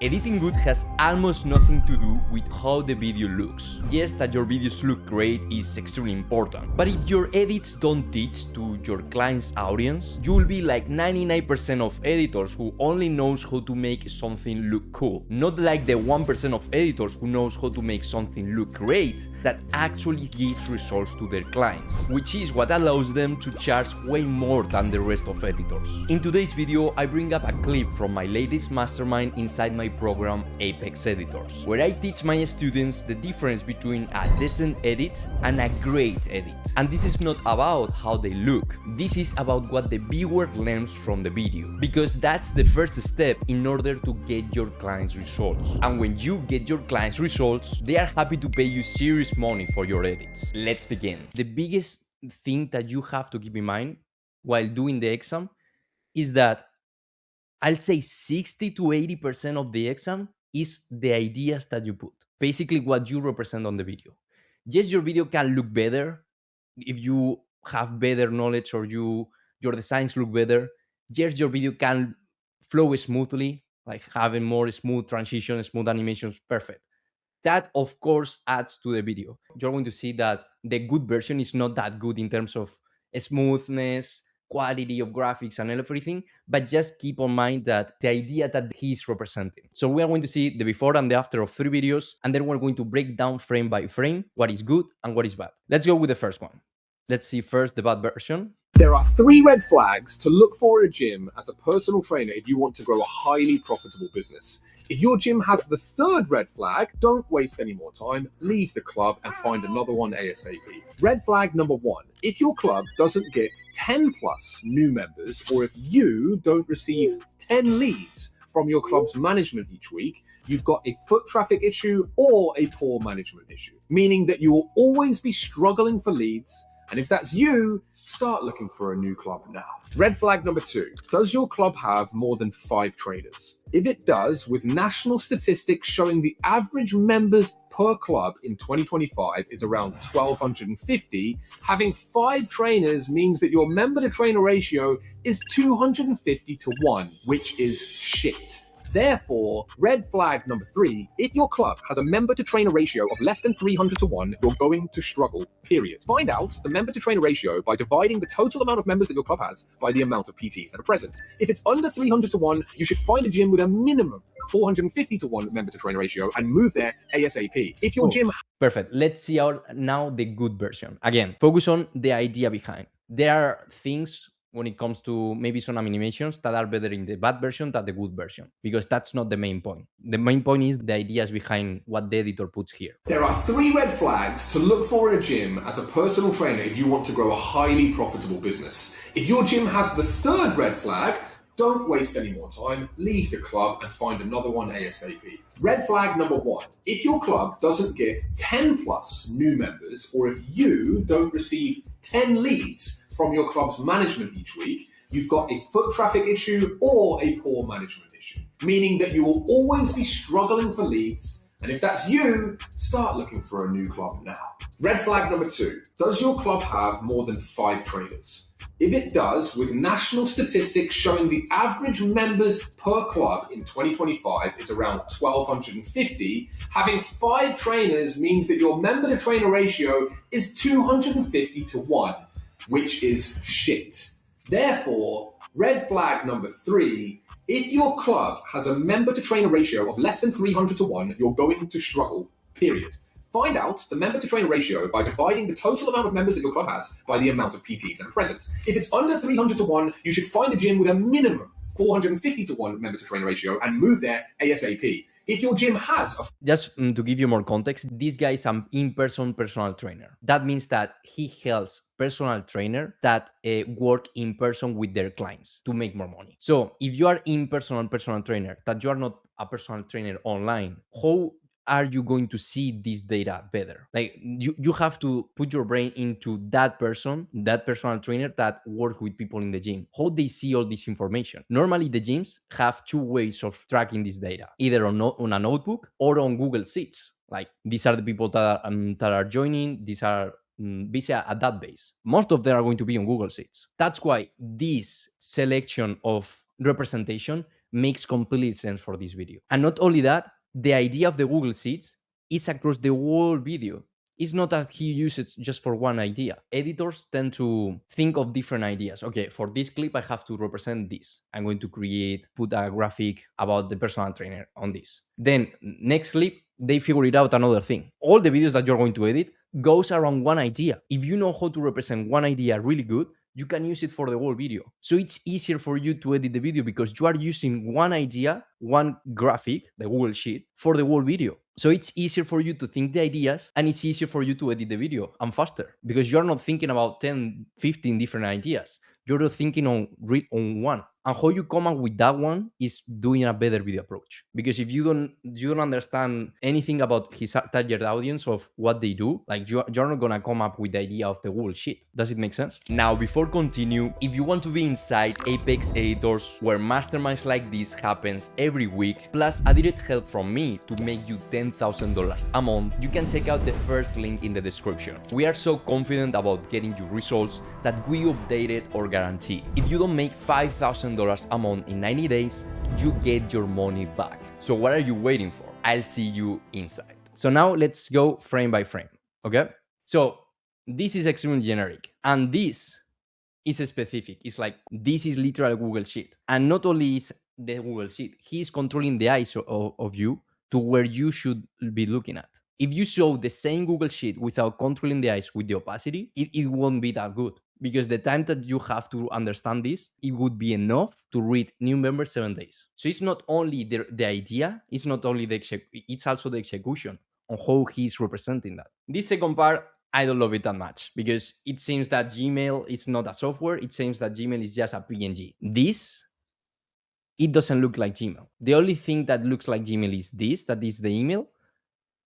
Editing good has almost nothing to do with how the video looks. Yes, that your videos look great is extremely important, but if your edits don't teach to your client's audience, you will be like 99% of editors who only knows how to make something look cool, not like the 1% of editors who knows how to make something look great that actually gives results to their clients, which is what allows them to charge way more than the rest of editors. In today's video, I bring up a clip from my latest mastermind inside my program Apex Editors, where I teach my students the difference between a decent edit and a great edit. And this is not about how they look, this is about what the viewer learns from the video, because that's the first step in order to get your clients results. And when you get your clients results, they are happy to pay you serious money for your edits. Let's begin. The biggest thing that you have to keep in mind while doing the exam is that I'll say 60 to 80% of the exam is the ideas that you put. Basically what you represent on the video. Yes, your video can look better if you have better knowledge or your designs look better. Yes, your video can flow smoothly, like having more smooth transitions, smooth animations, perfect. That of course adds to the video. You're going to see that the good version is not that good in terms of smoothness, quality of graphics and everything, but just keep in mind that the idea that he's representing. So we are going to see the before and the after of 3 videos, and then we're going to break down frame by frame what is good and what is bad. Let's go with the first one. Let's see first the bad version. There are 3 red flags to look for in a gym as a personal trainer if you want to grow a highly profitable business. If your gym has the 3rd red flag, don't waste any more time, leave the club and find another one ASAP. Red flag number 1, if your club doesn't get 10 plus new members, or if you don't receive 10 leads from your club's management each week, you've got a foot traffic issue or a poor management issue, meaning that you will always be struggling for leads. And if that's you, start looking for a new club now. Red flag number 2. Does your club have more than 5 trainers? If it does, with national statistics showing the average members per club in 2025 is around 1,250, having 5 trainers means that your member to trainer ratio is 250 to 1, which is shit. Therefore, red flag number 3, if your club has a member to trainer ratio of less than 300 to 1, you're going to struggle, period. Find out the member to trainer ratio by dividing the total amount of members that your club has by the amount of PTs that are present. If it's under 300 to 1, you should find a gym with a minimum 450 to 1 member to trainer ratio and move there ASAP. If your gym... Perfect. Let's see now the good version. Again, focus on the idea behind. There are things when it comes to maybe some animations that are better in the bad version than the good version, because that's not the main point. The main point is the ideas behind what the editor puts here. There are 3 red flags to look for in a gym as a personal trainer if you want to grow a highly profitable business. If your gym has the 3rd red flag, don't waste any more time, leave the club and find another one ASAP. Red flag number 1. If your club doesn't get 10 plus new members, or if you don't receive 10 leads from your club's management each week, you've got a foot traffic issue or a poor management issue, meaning that you will always be struggling for leads. And if that's you, start looking for a new club now. Red flag number 2. Does your club have more than 5 trainers? If it does, with national statistics showing the average members per club in 2025 is around 1,250, having 5 trainers means that your member to trainer ratio is 250 to 1, which is shit. Therefore, red flag number 3, if your club has a member to trainer ratio of less than 300 to 1, you're going to struggle, period. Find out the member to trainer ratio by dividing the total amount of members that your club has by the amount of PTs that are present. If it's under 300 to 1, you should find a gym with a minimum 450 to 1 member to trainer ratio and move there ASAP. If your gym has Just to give you more context, this guy is an in-person personal trainer. That means that he helps personal trainer that work in person with their clients to make more money. So if you are in-person personal trainer, that you are not a personal trainer online, how are you going to see this data better? Like you have to put your brain into that person, that personal trainer that works with people in the gym, how they see all this information. Normally the gyms have 2 ways of tracking this data, either on a notebook or on Google Sheets. Like these are the people that are joining, these are busy at that base. Most of them are going to be on Google Sheets. That's why this selection of representation makes complete sense for this video. And not only that, the idea of the Google Sheets is across the whole video. It's not that he uses it just for one idea. Editors tend to think of different ideas. Okay, for this clip, I have to represent this. I'm going to put a graphic about the personal trainer on this. Then next clip, they figure it out another thing. All the videos that you're going to edit goes around one idea. If you know how to represent one idea really good, you can use it for the whole video. So it's easier for you to edit the video because you are using one idea, one graphic, the Google Sheet, for the whole video. So it's easier for you to think the ideas and it's easier for you to edit the video and faster because you're not thinking about 10, 15 different ideas. You're just thinking on one. And how you come up with that one is doing a better video approach. Because if you don't understand anything about his target audience of what they do, like you're not gonna come up with the idea of the Google Sheet. Does it make sense? Now, before continue, if you want to be inside Apex Editors, where masterminds like this happens every week, plus a direct help from me to make you $10,000 a month, you can check out the first link in the description. We are so confident about getting you results that we update it or guarantee. If you don't make $5,000 a month in 90 days, you get your money back. So what are you waiting for? I'll see you inside. So now let's go frame by frame, okay? So this is extremely generic and this is specific. It's like, this is literal Google Sheet. And not only is the Google Sheet, he's controlling the eyes of you to where you should be looking at. If you show the same Google Sheet without controlling the eyes with the opacity, it won't be that good. Because the time that you have to understand this, it would be enough to read new members 7 days. So it's not only the idea, it's not only it's also the execution on how he's representing that. This second part, I don't love it that much because it seems that Gmail is not a software. It seems that Gmail is just a PNG. It doesn't look like Gmail. The only thing that looks like Gmail is that is the email,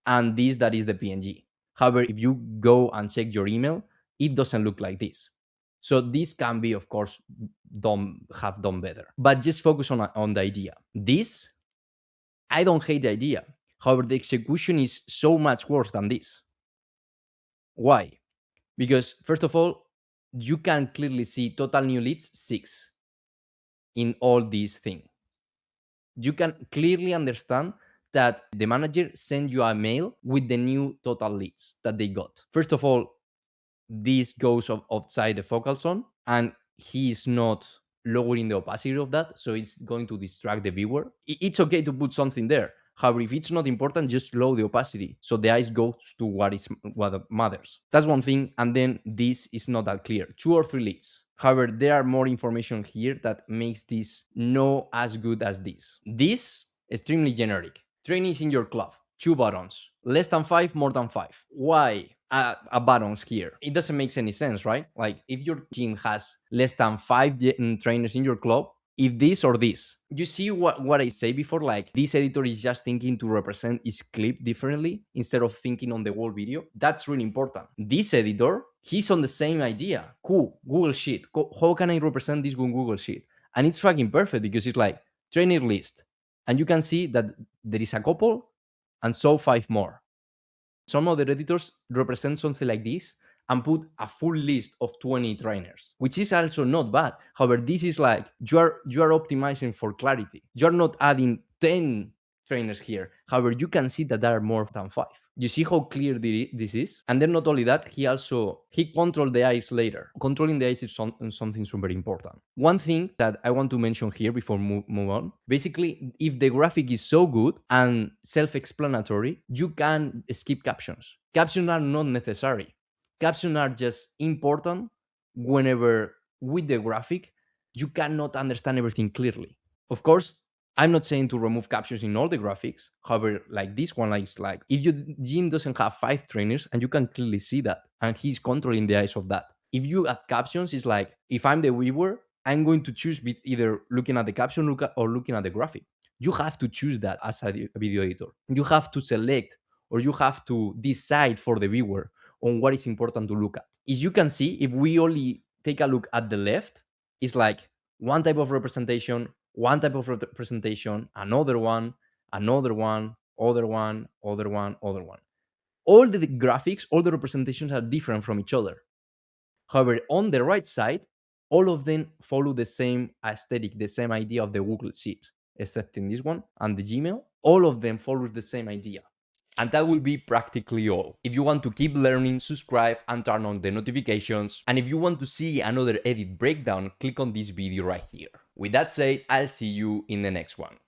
and that is the PNG. However, if you go and check your email, it doesn't look like this. So this can be, of course, done better. But just focus on the idea. I don't hate the idea. However, the execution is so much worse than this. Why? Because, first of all, you can clearly see total new leads 6 in all these things. You can clearly understand that the manager sent you a mail with the new total leads that they got. First of all, this goes outside the focal zone and he is not lowering the opacity of that, so it's going to distract the viewer. It's okay to put something there. However, if it's not important, just lower the opacity so the eyes goes to what matters. That's one thing. And then this is not that clear. 2 or 3 leads. However, there are more information here that makes this not as good as this. This extremely generic. Trainees in your club. 2 buttons. Less than 5, more than 5. Why a buttons here? It doesn't make any sense, right? Like if your team has less than 5 trainers in your club, if this or this. You see what I say before? Like this editor is just thinking to represent his clip differently instead of thinking on the whole video. That's really important. This editor, he's on the same idea. Cool, Google Sheet. How can I represent this on Google Sheet? And it's fucking perfect because it's like trainer list. And you can see that there is a couple and so 5 more. Some other editors represent something like this and put a full list of 20 trainers, which is also not bad. However, this is like you are optimizing for clarity. You're not adding 10 trainers here. However, you can see that there are more than 5. You see how clear this is? And then not only that, he controlled the eyes later. Controlling the eyes is something super important. One thing that I want to mention here before move on, basically, if the graphic is so good and self-explanatory, you can skip captions. Captions are not necessary. Captions are just important whenever with the graphic, you cannot understand everything clearly. Of course, I'm not saying to remove captions in all the graphics. However, like this one, like if your gym doesn't have 5 trainers and you can clearly see that and he's controlling the eyes of that. If you add captions, it's like if I'm the viewer, I'm going to choose either looking at the caption or looking at the graphic. You have to choose that as a video editor. You have to select or you have to decide for the viewer on what is important to look at. As you can see, if we only take a look at the left, it's like one type of representation, another one, other one. All the graphics, all the representations are different from each other. However, on the right side, all of them follow the same aesthetic, the same idea of the Google Sheet. except in this one, and the Gmail, all of them follow the same idea. And that will be practically all. If you want to keep learning, subscribe and turn on the notifications. And if you want to see another edit breakdown, click on this video right here. With that said, I'll see you in the next one.